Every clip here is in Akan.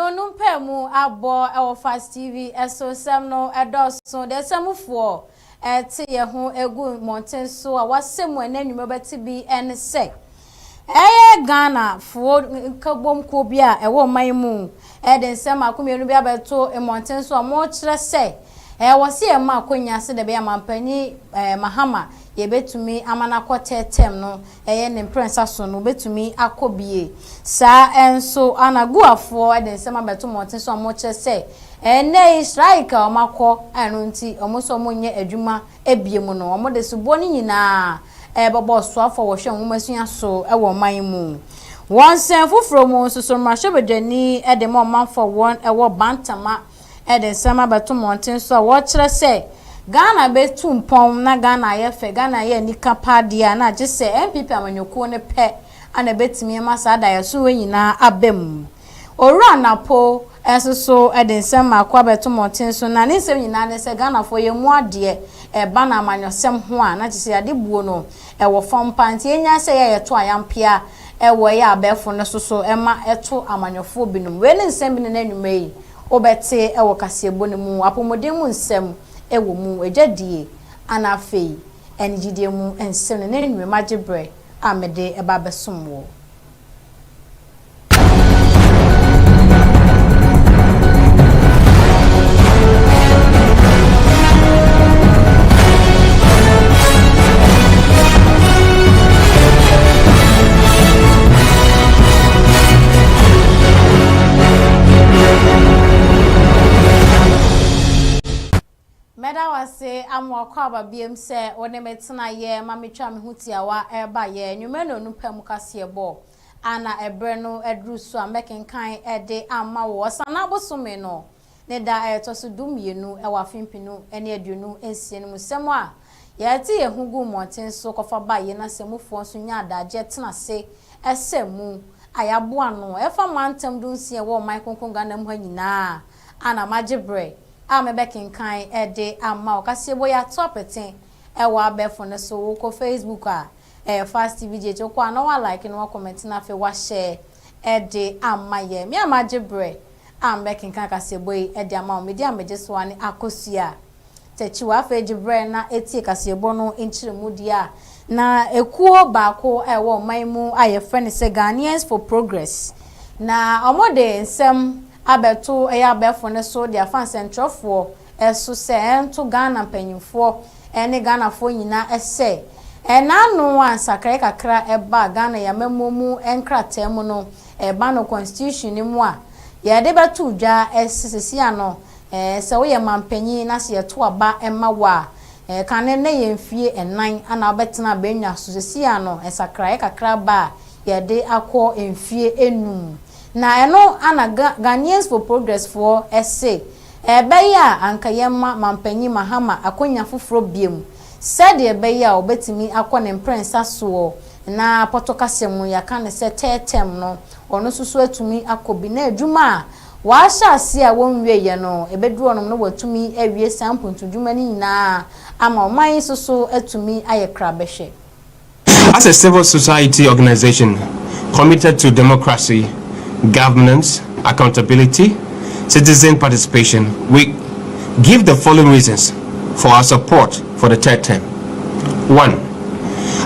Onumpemu abo ewo Fast TV eso sem no edoso de semufo ti ye ho egu mountain so a wasemu enanwum beti bi en se Ghana fo kabom ko bia ewo man mu den sem akomienu bia beto mountain so mo kire se wose e ma akonya se de bia mampani Mahama ye betumi amana kotetem no ne prince aso no betumi akobie sa enso anaguafo den sem abeto mountain so mo kire se ne strike o makọ anu nti omoso monye adwuma ebie mu no omo de subo ni nyina bobo so afọ wo hwe nwomasua so wo man mu won sen foforo mu so mrahye bedani de mo manfo won wo bantama de nsama beto monten so wo kire se Ghana betu mpom na Ghana ye fe Ghana ye nika padia na je se MPP amanyoko ne pe ana betimi masa da ye so nyina abem ora napo eso de nsama akwa beto monten so na ne nsem nyina ne se Ghana fo ye mu ade ba na amanyosem ho a na je se ade buo no wo fom panti enya se ye to ayampia wo ye abefo ne so ema eto amanyofo binum we ne nsem bi ne nanwuma yi obete wo kasebo ne mu apomodem mu nsem wo mu ejadie anafei enjidie mu ensem ne nanwuma magebre amede eba besomwo amwa kwa babiem se wone metena ye mametwa me hutiawa eba ye nwume no nupam kase bo ana ebre no edru so amekenkan ede ama wo sana bosome no ne da etoso dumienu ewa fimpinu ene aduonu ensie no musem a ye ti ye hugu monten so kofa ba ye na semufo so nya adaje tena se esemu ayabo ano efa mantem dunsie wo man konkon Ghana mu nyina ana magebre amebekinkan ede ama okasebo ya topeten ewa abefo ne so ko Facebook Fast TV je kwa na wa like no comment na fe wa share ede ama ye mi amagebre amebekinkan kasebo ede ama me dia meje so ani akosua techiwa fe gebre na eti kasebo no enchiremu dia na ekuo baako ewo maimu ayefe ne se Ghanaians for Progress na omode nsem abeto abefo ne so dia fan centralfo eso se ento Ghana panyimfo ene Ghana fo nyina ese enanu ansakre kakra eba Ghana ya mamomu enkratem no eba no constitution ni mu a ye de betu dwa esisi ano se wo ye mampanyi na se ye to aba ema wa kane ne ye mfie enan ana obetena benwa sisi ano esakra kakra ba ye de akọ mfie enum na eno ana Ghanaians for Progress for essay ebeya anka yema mampanyi Mahama akonya foforo biem said ebeya obetimi akọ prince aso na potokasemu yaka ne se tetem no ono susu atumi akobi na adwuma wa ahase a wonwie ye no ebedu onom no watumi awie sampuntu dwuma ni nyina ama oman susu atumi ayekra behwe. As a civil society organization committed to democracy, governance, accountability, citizen participation, we give the following reasons for our support for the third term. 1.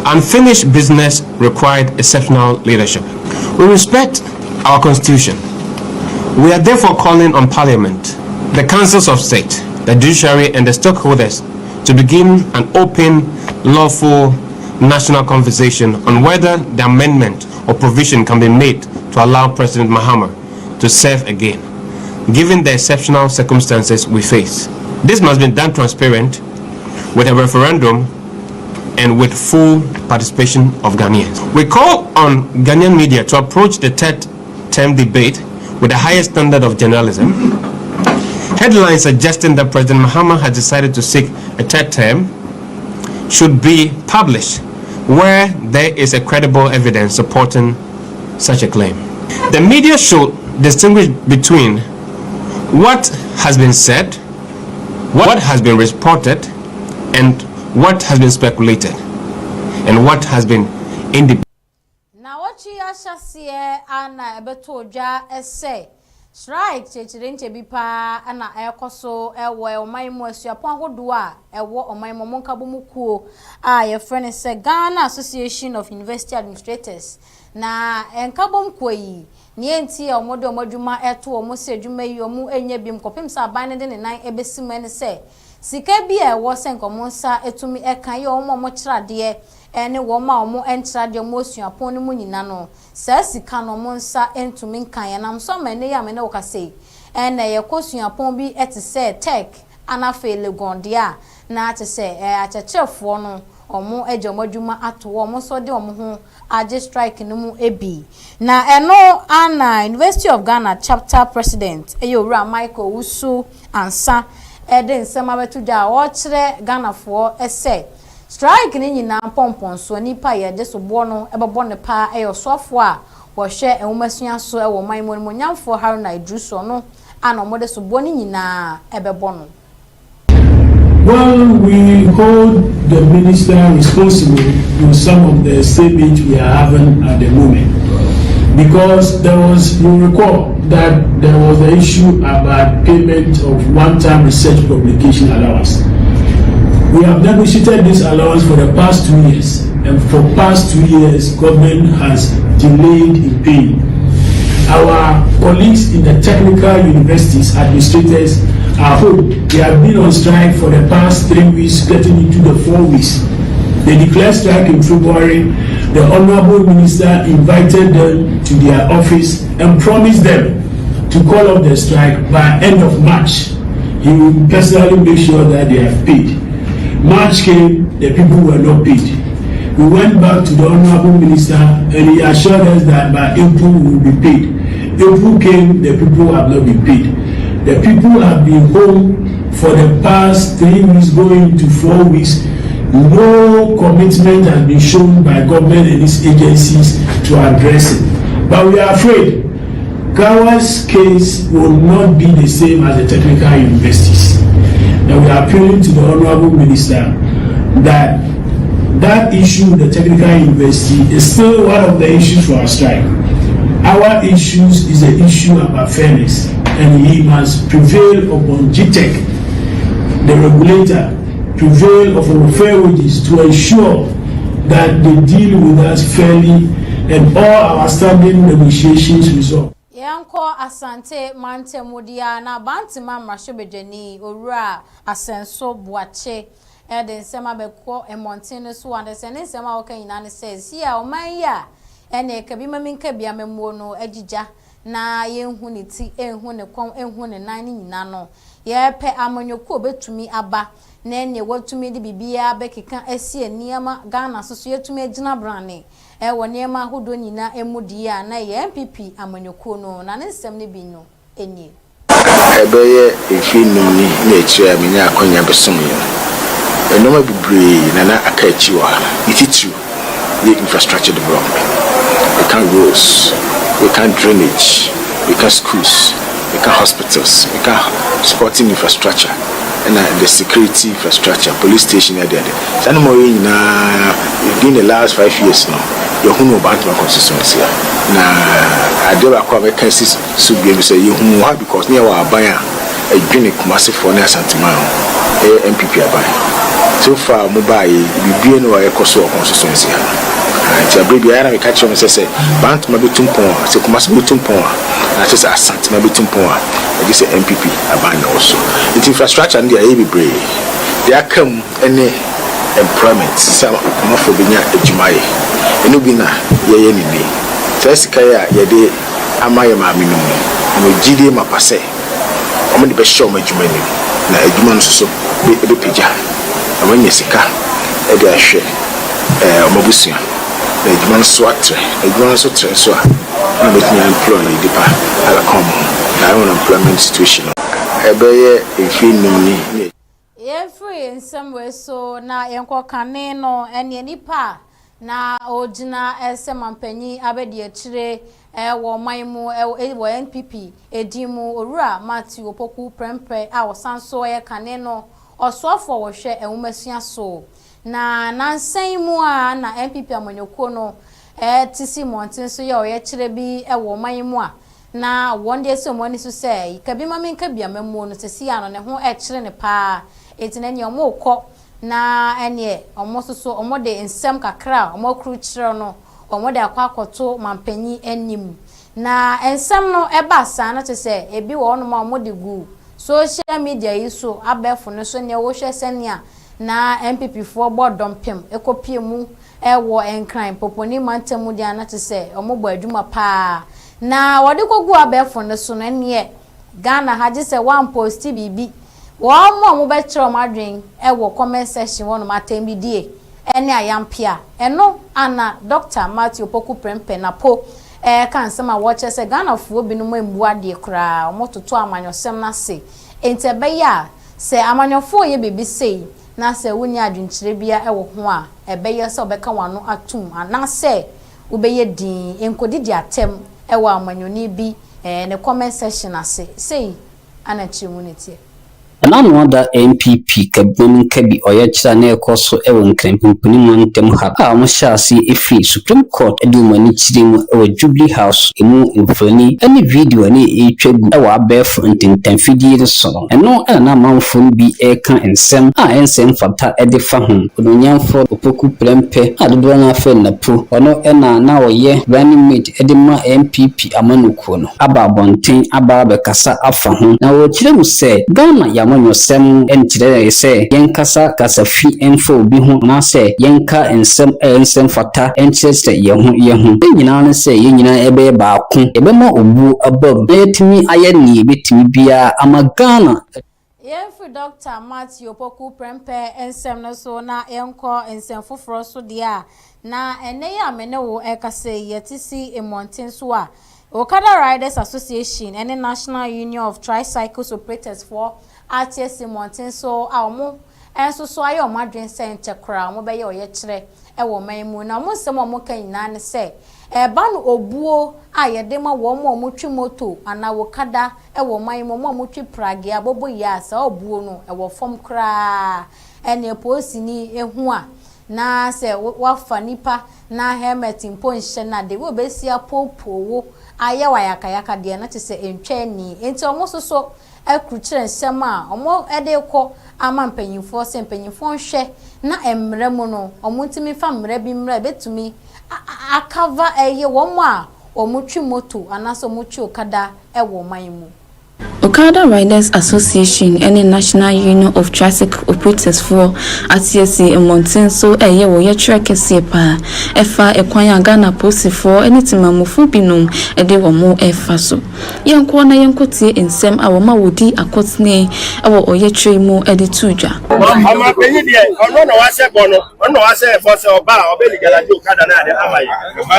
Unfinished business required exceptional leadership. We respect our constitution. We are therefore calling on Parliament, the councils of state, the judiciary, and the stakeholders to begin an open, lawful national conversation on whether the amendment or provision can be made to allow President Mahama to serve again, given the exceptional circumstances we face. This must be done transparent, with a referendum and with full participation of Ghanaians. We call on Ghanaian media to approach the third term debate with the highest standard of journalism. Headlines suggesting that President Mahama has decided to seek a third term should be published where there is a credible evidence supporting such a claim. The media should distinguish between what has been said, what has been reported, and what has been speculated, and what has been independent. Now what you are ana ebeto dwa ese strike chechirenche bi pa na ekoso ewo omanmu asuapon ahodo a ewo omanmu monkabo mukuo a ye friend se Ghana Association of University Administrators na enkabom koyi ni enti e omodo omadwuma eto omo se adwuma yi omo enye bim kopim sa ban de ne nan ebesima ne se sika bi e wo se nkomonsa etumi ekan ye omo kirade ene wo ma omo entrade omo asuapon no mu nyina no sa sika no mo nsa entumi nkan ya nam so mane ya mane wo ka sei ene ye kosuapon bi etise tech anafe legondia na atise achechefo no omo ejomadwuma ato omo so de omo ho age strike no mu ebi na eno ana University of Ghana chapter president eyowura Michael Usu ansa ede nsema betudwa wo kire Ghana fo ese strike ni nyina pompon so nipa ye de so bo no ebebo ne pa eyosofo a wo hwe enwomasua so e wo manmo no nyamfo Haruna Idruso no ana mo de so bo ni nyina ebebo no. Well, we hold the minister responsible for some of the statements we are having at the moment. Because you recall that there was the issue about payment of one-time research publication allowance. We have negotiated this allowance for the past 2 years, and for past 2 years, government has delayed in paying. Our colleagues in the technical universities, administrators, are home. They have been on strike for the past 3 weeks, getting into the 4 weeks. They declared strike in February. The Honorable Minister invited them to their office and promised them to call off the strike by end of March. He will personally make sure that they have paid. March came, the people were not paid. We went back to the Honorable Minister and he assured us that by April we will be paid. April came, the people have not been paid. The people have been home for the past 3 weeks, going to 4 weeks. No commitment has been shown by government and its agencies to address it. But we are afraid Kawa's case will not be the same as the technical universities. And we are appealing to the Honorable Minister that that issue, the technical university, is still one of the issues for our strike. Our issues is an issue about fairness, and he must prevail upon GTEC, the regulator, prevail upon fair wages to ensure that they deal with us fairly and all our standing negotiations resolve. Yanko asante mante mudia na bantima mrashobejeni owura asenso buache ede nsema beko emontine so ande se nsema woka nyina says here o man ya ene kabi maminka bia memmo no agija na yenhu ne ti enhu ne kon enhu ne nan nyina no ye pe amanyoko betumi aba na ene watumi de bibia bekeka asie niama Ghana so yetumi agina brane wo niama hodo nyina emudi a na ye MPP amanyoko no na nsem ne bi no enie ebeye efinu ni na echi amenya akonya besom yo enoma bibre na akachi wa ititu the infrastructure development. We can roads, we can drainage, we can schools, we can hospitals, we can sporting infrastructure, and the security infrastructure, police station there. So within the last 5 years now, you know about my constituency. Now I do a vacancies so be say you know because near our buyer a unique massive for near Santimano, MPP buy. So far mobile be no ecoso constituency. Nti baby ara me catch on say bant ma betumpon say kumase betumpon na say asante ma betumpon e dey say MPP aban na also the infrastructure and dey be brave they are come any employment say ma for benya adwumaye eno bi na ye ni bi say sika ya ye dey amaye ma minimum no gide ma pase o me dey be show ma adwuma ni na adwuma no so be pija amanye sika e dey ahwe omabusia the swatre, a so so I'm making an employee depa I own employment situation. If you know me. Free in some way so na yanko kaneno and nipa na ojina esemampanyi abedi chire wo maimu wo NPP edimu owura Matthew Opoku prempre a wo sanso ye kaneno osofo wo hwe enwumasua so na nansan mu a na MPP amanyoko no tisi montin so ye o ye kire bi wo man mu a na one day so money so say kabi ma menka bia memo no sesi ano ne ho e kire ne pa enti na ne omo kọ na ene omo so omo de ensem kakra omo kru kire no omo de akwakoto mampanyi anim na ensem no eba sa na to say ebi wo no ma omo de gu social media yi so abefo no so ne wo hwe senia na MPP fo bodom pem ekopie mu ewo enkran poponi mantemu dia na to say omo bo adwuma pa na wode kogu abefo ne so no ne Ghana haje se one post bibi wo mo be kire o madwen ewo comment section wono matembi die ene ayampia eno ana Dr. Matthew Poku Prempe na po kan sama watch se Ghana fo binu mo embu ade kra omo toto amanyosem na se ente be ya se amanyofo ye bibi sei na se woni adwenkyire bia ewo ho a ebe ye se obeka wano atum ana se ubeye din enkodidi atem ewo amanyoni bi ne comment section ase sei ana chimunity na no da MPP kabon kabi oya kira na ekoso ewo nkranpimpuni mu ntem ha a mo hyase efi Supreme Court edi mani kire mu ewo Jubilee House emu infoni ani video ni etwagu ewo abef ntentanfidi re so eno na manfo bi eka ensem a ensem fata ede fa ho ononyamfo Opoku Prempe adodo na afa na po ono na oye running mate ede ma MPP amanuko no aba bonten aba bekasa afa ho na wo kire mu se Ghana ya Yosem entire say yenkasa kasafi enfo bi ho na say yenka ensem fata entire ye ho nyina no say ye nyina ebe baako ebema obu abab betimi ayani betimi bia amagana Yenfu Dr. Matthew Poku Prempe ensem no so na enko ensem foforo so dia na ene ya mene wo ekase yetisi emonten so a Okada Riders Association and the National Union of Tricycle Operators for RTS Mountain so awo enso so ayo madwen sente kra mo be ye oye kire e wo manmu na mo nsem mo kan nyina ne se e ba no obuo ayede ma wo mo twi moto ana Okada e wo manmu mo twi prage abobo ya sa obuo no e wo fom kra ene posini ehu a na se wafa nipa na helmet mpo nhye na de wo be sia popowo aye wa yakayaka de na te se entwa ni enti omo so akruchire nsem a omo ede kọ ama mpanyimfo se mpanyimfo nhwe na emre mu no omo ntimi fa mre bi mre betumi akava eye wo mo a omo twi moto anaso omo twi Okada e wo man mu Okada Riders Association and the National Union of Tricycle Operators for ATSC Mountain so eye wo ye track sepa efa ekwan Ghana post for anything mamufu binum ede wo mo efa so yenko na yenkotie ensem awoma wodi akotne awo oye twe mu ede tudwa ama penyi de ono na wase bono ono wase for se oba obeli galaji Okada na ade amaye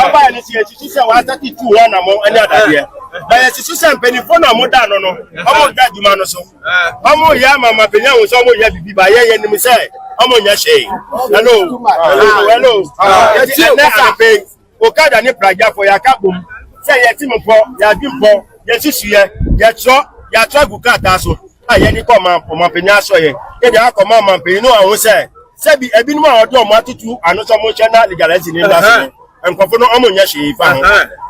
oba ni ti echi se wa 32 na mo ani adade ba ye sisu se mpenifo na mo da no no omo da djuma no so omo ya mama penya wo so omo ya bibi ba ye nim se omo nya shey hello ye na ape Okada ni praja for ya kabum se ye ti mo po ya dimpo ye sisu ye ya tro gukata so aye ni ko ma penya so ye de akoma ma penya no awon se bi ebi no odo omo atutu anu so mo chena legalize ni last enkofo no omo nya shey fa ho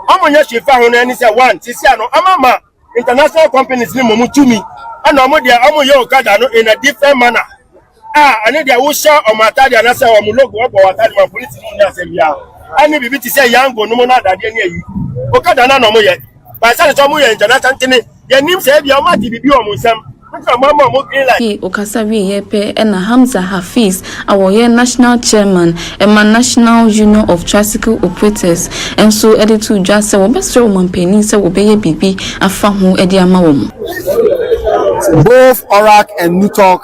omo nya shey fa ho na ni se one sisi ano amama international companies ni mo tumi ana omo dia omo ye Okada no in a different manner ani dia wo sha omo atade na se omo logo obo atade ma police ni na se bia ani bibi ti se yango no mo na adade ni ayi Okada na no mo ye ba se so mo ye international tini ye nim se bia omo ati bibi omo nsam Okasa yepe ena Hamza Hafiz awoye national chairman ema National Union of Tricycle Operators enso editu jase wo besre wo mampeni se wo beye bibi afa ho edi ama wo. Both ORAC and NUTOC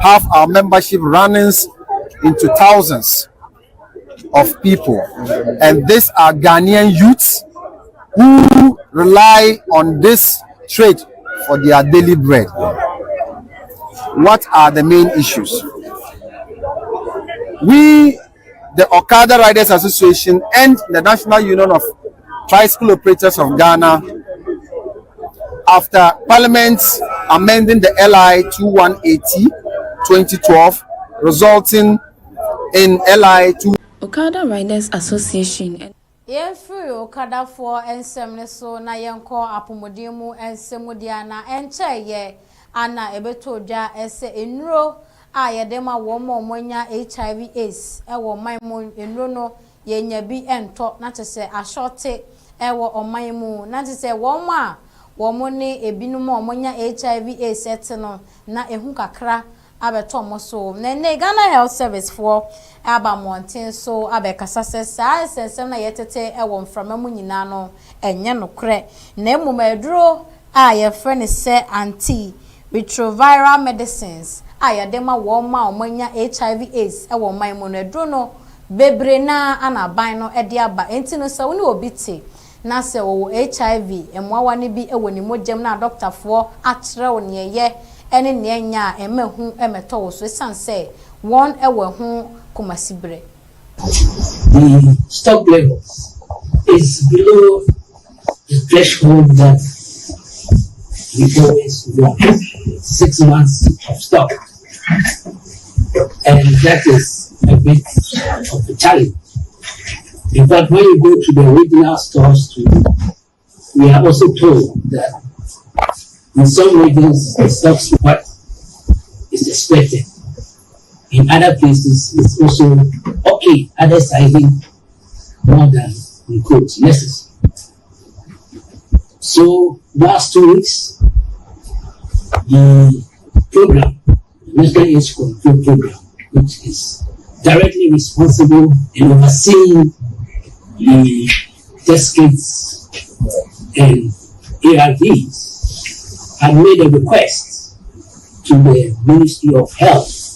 have our membership runnings into thousands of people, and these are Ghanaian youths who rely on this trade for their daily bread. What are the main issues? We, the Okada Riders Association and the National Union of Tricycle Operators of Ghana, after Parliament amending the LI 2180 2012, resulting in LI 2. Okada Riders Association free okada for ensem so na yenko apomodimu ensemudia na enche ye ana ebeto dwa ese enuro a yedema wo monya HIV AIDS ewo manmu enuro no yenya bi ento na tese ashote ewo omanmu na tese wo ma wo mo ne ebinum omonya HIV AIDS etno na ehu kakra abeto mo so na Ghana Health Service for aba mountain so abekasa sesa sensem na yetete ewo mframa mu nyina no enye nokre na emumeduro a ye friend se anti-retroviral medicines a yadema wo ma omanya HIV AIDS ewo man mu no duro no bebre na anaban no ede aba enti no se woni obiti na se wo HIV emwawa ne bi ewo ni mojem na doctor fo akyere woni ye ene ne nya emehu emeto wo so sanse one ewo hu kumasibre. The stock level is below the threshold that we always want, 6 months of stock, and that is a bit of a challenge. In fact, when you go to the regional stores, we are also told that in some regions the stock is what is expected. In other places, it's also okay, other sizing more than in quotes necessary. So last 2 weeks, the program, the National AIDS Control Program, which is directly responsible in overseeing the test kits and ARVs, had made a request to the Ministry of Health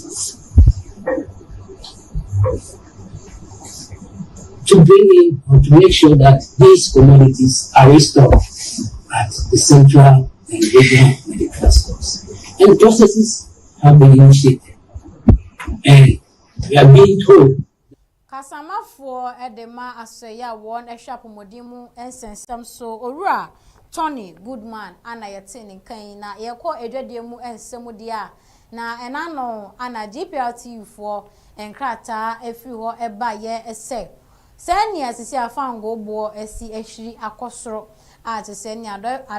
to bring in or to make sure that these commodities are restored at the central and regional medical stores. And processes have been initiated. And we are being told Kasama for edema asoya won ehwa pomodimu ensensem so owura Tony Goodman ana yetini kan na yekọ edwademu ensemu dia na enano ana GPRTU for enkrata efiri ho eba ye ese seni asisi afango bo esi ehiri akosoro ati seni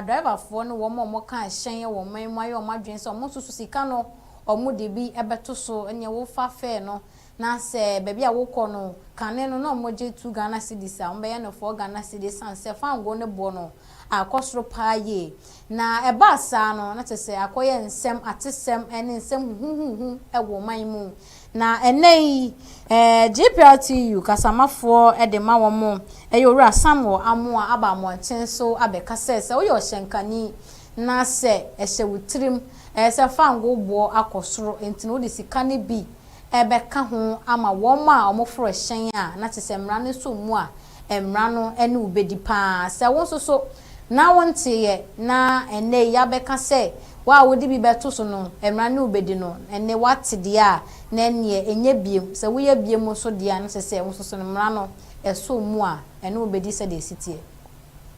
driver for no wo mo kan hyen wo manmu ayo madwen so mo susu sika no omo de bi ebeto so enye wo fa fe no na se baby a wo kọ no kane no na omo je 2 Ghana cedis a ombe ye no 4 Ghana cedis san se fango ne bo no akosoro paaye na eba sa no na tese akoye nsem atesem ene nsem huhuhu ewo manmu na enei GPRTU kasamafo edema wo mo eyowura Samuel amoa aba monten so abekase se oyo hyenkani na se ehye wutrim se fango bo akosoro entino de sika ne bi ebeka ho ama wo ma omoforo hyen a na tese mra ne so mu a emra no ene ubedi pa se won so na wonte ye na ene ya beka se wa wodi bi beto so no emra ne ubedi no ene wate dia na ene enye biem se wo ye biem so dia no se won so no mra no eso mu a ene ubedi se de sitie.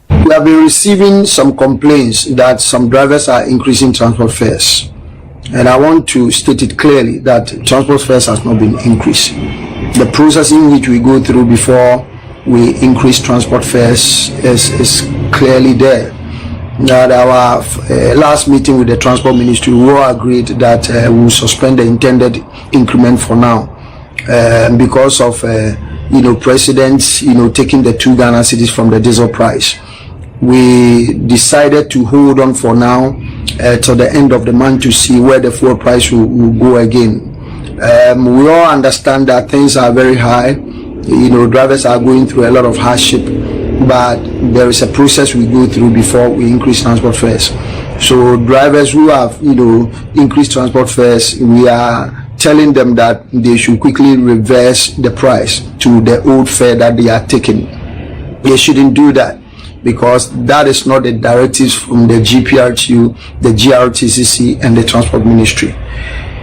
We have been receiving some complaints that some drivers are increasing transport fares, and I want to state it clearly that transport fares has not been increased. The process in which we go through before we increase transport fares is clearly there. At our last meeting with the transport ministry, we all agreed that we will suspend the intended increment for now because of presidents taking the 2 Ghana cedis from the diesel price. We decided to hold on for now till the end of the month to see where the fuel price will go again. We all understand that things are very high. Drivers are going through a lot of hardship, but there is a process we go through before we increase transport fares. So drivers who have increased transport fares, we are telling them that they should quickly reverse the price to the old fare that they are taking. They shouldn't do that, because that is not the directives from the GPRTU, the GRTCC, and the Transport Ministry.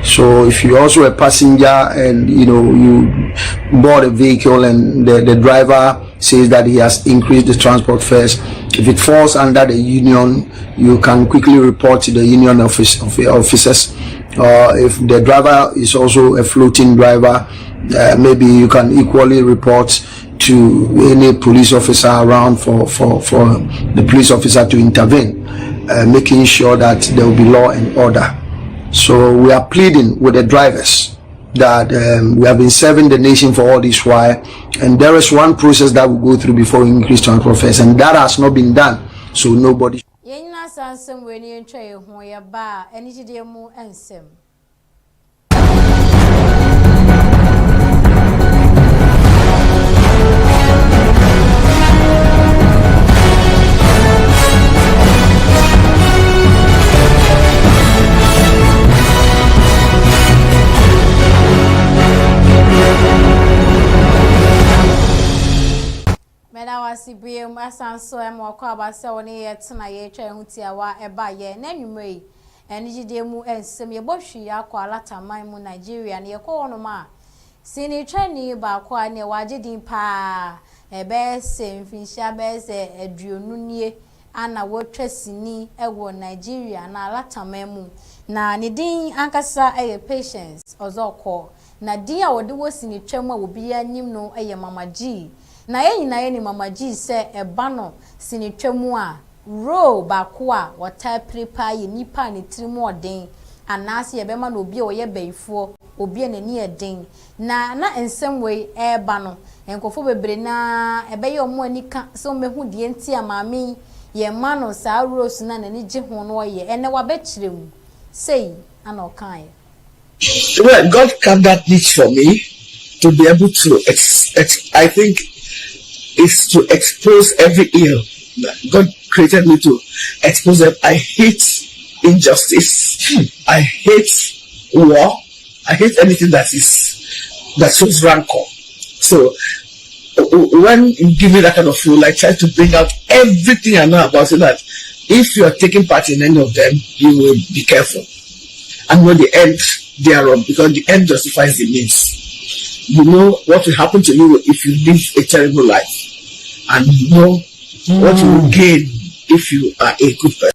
So if you're also a passenger and you bought a vehicle and the driver says that he has increased the transport fares, if it falls under the union, you can quickly report to the union officers. If the driver is also a floating driver, maybe you can equally report to any police officer around for the police officer to intervene, making sure that there will be law and order. So we are pleading with the drivers that we have been serving the nation for all this while, and there is one process that we go through before we increase transport fares, and that has not been done. So nobody. CBM asanso emwakwa abase woni yetna ye twa hutia wa eba ye nanwumre enigide mu ensem ye bohwi akwa alataman mu Nigeria ne yekono ma sini twani ba kwa ne wagedin pa ebe se mfinhia be se aduonu nie ana wotwa sini ewo Nigeria na alataman mu na ne din ankasa eye patience ozoko na din a wode wo sini twam a obi anim no eye mamaji na ye ni mama G se eba no sini twemu a ro ba ko a wata prepa ye nipa ne tirimu oden anase ye be ma no obi o ye baifo obi na ni eden na ensem we eba no enkofo bebre na ebe ye omo anika so mehu die nti amame ye ma no sa rose na ni gi ho no ye ene wa be kirem sei ana okan ye. Well, God carved that niche for me to be able to I think is to expose every ill. God created me to expose them. I hate injustice. I hate war. I hate anything that shows rancor. So when you give me that kind of role, I try to bring out everything I know about it, that if you are taking part in any of them, you will be careful and know the end thereof, because the end justifies the means. You know what will happen to you if you live a terrible life, and you know what you will gain if you are a good person.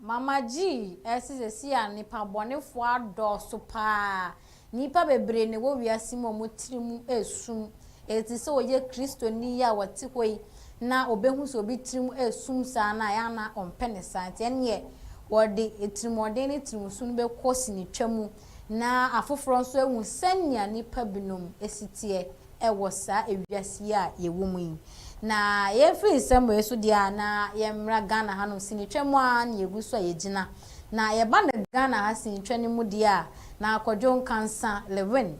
Mama G, SSC and Nipa Bonifo do super Nipa bebre ne wo wiase mo motirimu esum eti so ye Kristo ni ya watikoi na obehu so obi tirimu esum sa na ya na ompene sante enye wode etirimoden ne tirimusun be kosi ni twam na afoforo nso ehu sanya nipa binom esitie ewo sa ewiase a yewomu yi na ye free semo yeso dia na ye mra Ghana hanom sini twam a na yegu so yegina na ye ba na Ghana ha sini twani mu dia na akwadwo kansa Lewin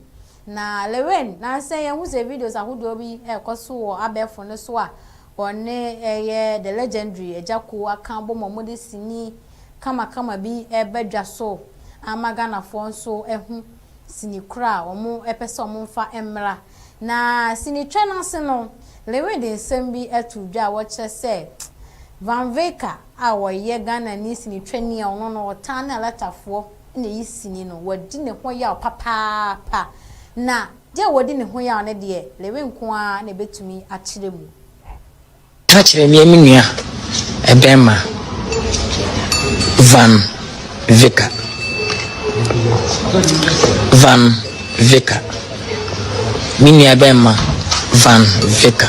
na Lewin na say ye hu se videos ahodo bi ekoso wo abefo ne so a one ye the legendary ejako akan bo momode sini kama bi ebedwa so amagana fo nso ehu sini kura omo epese omo mfa emra na sini twena se no Lewin de sembi etudwa wo chese Van Veka a wo ye Ghana ni sini twani a ono no otan na latafo na yi sini no wadi ne ho ya papa pa na je wadi ne ho ya ne de Lewin ko a na betumi a kire mu ka kire mi nua ebema Van Veka mini ebema Van Veka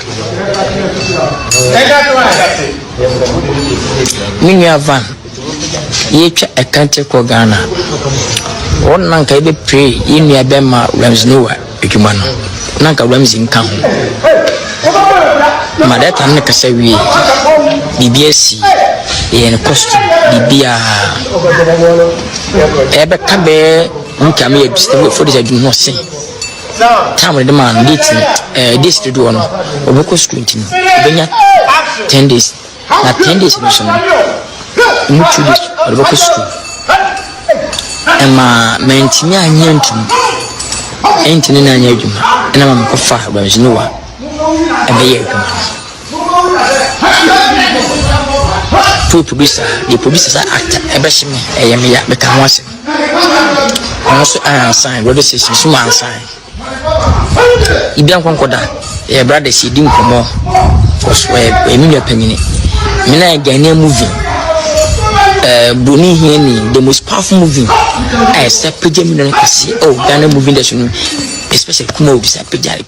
mini Van yecha ekante ko Ghana wonna nka ebe pray yini ebema Rams Noah edwuma no nanka Rams nka ho madata ne kasa wie BBS yen costume bibia ebe kabe nka me edustable for this adwuma sen time the man this to do no obeko screening benya 10 days na 10 days no so mutu this obeko school ema mentimi anyentum entini na anya adwuma ena ma mkofa Rams Noah ebe ye adwuma the producer actor ebeshime eyeme ya beka ho asem also sign radio station so man sign ibian konkoda e brother si di nkomo so e mi panyini me na Ghanaian movie Bruni here ni the most powerful movie I said page me no kasi oh Ghanaian movie that you especially kuma obi say page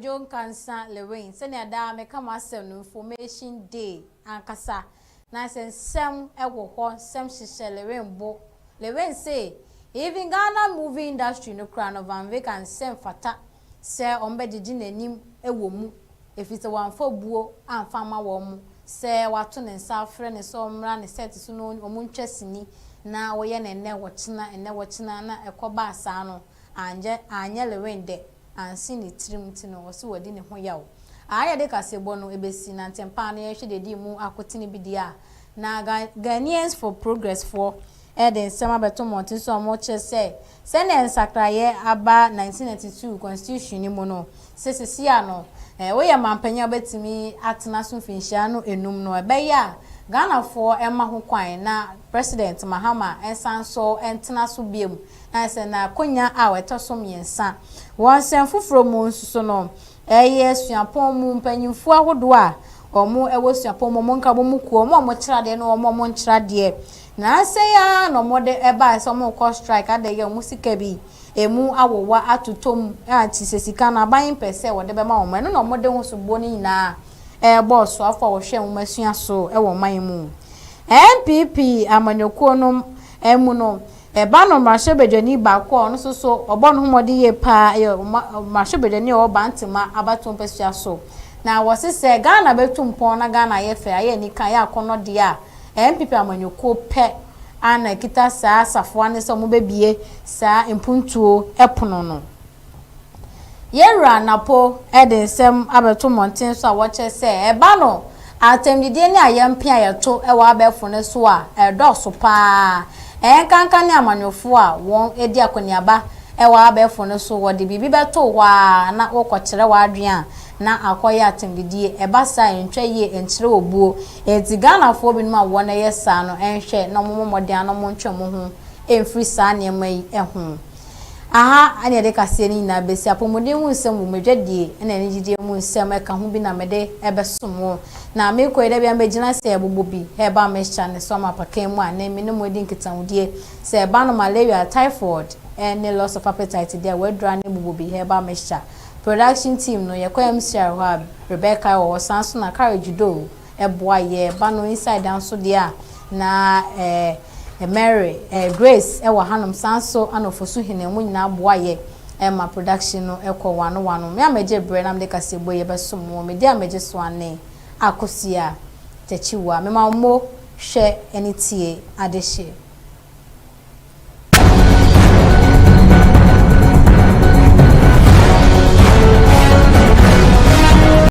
Kojo Kansa Lewin sene da me kama asem no information day ankasa na sem ewo ho sem hihye Lewin bo Lewin say even Ghana movie industry no kra no van we kan sem fata se ombedidi nanim ewo mu efise wanfo buo amfa ma wo mu se wato ne nsa afre ne so mra ne set so no omu ntwasini na wo ye ne ne wochina na ekoba asa no anye Lewin de ansi ni trim ti no so wadi ne ho yawo aya de kasebo no ebesi na ntempa no ye hwe de di mu akotini bidia na Ghanaians for Progress for Eden Sema Beto Montin so mo che say ne nsakraye aba 1992 constitution ni mu no sesisia no we ya mampanya betimi atena so finhia no enum no ebeya Ghana for ema ho kwan na President Mahama ensan so entena so biem na se na konya a weto so miensa won sen fufuro mu nsuso no suapon mu mpanyimfu ahodo a omo ewo suapon mo nka bo mu kuo mo kyerade no mo nkyerade na se ya no mode eba so mo ko strike adeye musika bi emu awowa atotom ati sesika na ban pese wode be ma wo no no mode ho so boni na boss afọ wo hwe mo masua so ewo man mu NPP amanyoko no emu no eba no mashebedani ba ko no so obo no homode ye pa mashebedani o bantima abatom pesua so na wosese Ghana betumpon na Ghana ye fe aye ni kan ya kono de a NPP amanyoko pe ana kita saa safo ane so mo bebie saa impuntuo epono no yera napo edensem abeto monten so a woche se eba no atemdide ni ayempia yeto ewa abefo ne so a edoso pa kankan ni amanyofo a won edi akoniaba ewa abefo ne so wode bibi beto wa na wokokyere wa adwen na akoya atemdide eba sa entwa ye enkyere obuo eti Ghana fo bi no ma wona yesa no enhwe na momomode ano mo ntwe mo ho emfri sa ne mai eho aha ane de kase ni na besi apomode hu nsem wo medwadie na ne gidie mu nsem eka ho bi na mede ebesomo na me ko ede bia megina se ebobo bi heba mesha ne so ma pakan mu ana me ne modi nkitanwodie se eba no malaria typhoid and loss of appetite there we dra ne bobo bi heba mesha production team no yekwam share ho Rebecca wo sanso na carriage do eboa ye ba no inside down so dia na Mary Grace ewa hanom sanso anofosu hinemu nyina aboa ye ma production no ekọ wano me ameje bre na me kase boye besom me dia ameje so ane akosia techiwa me ma mo hwe enitie adehye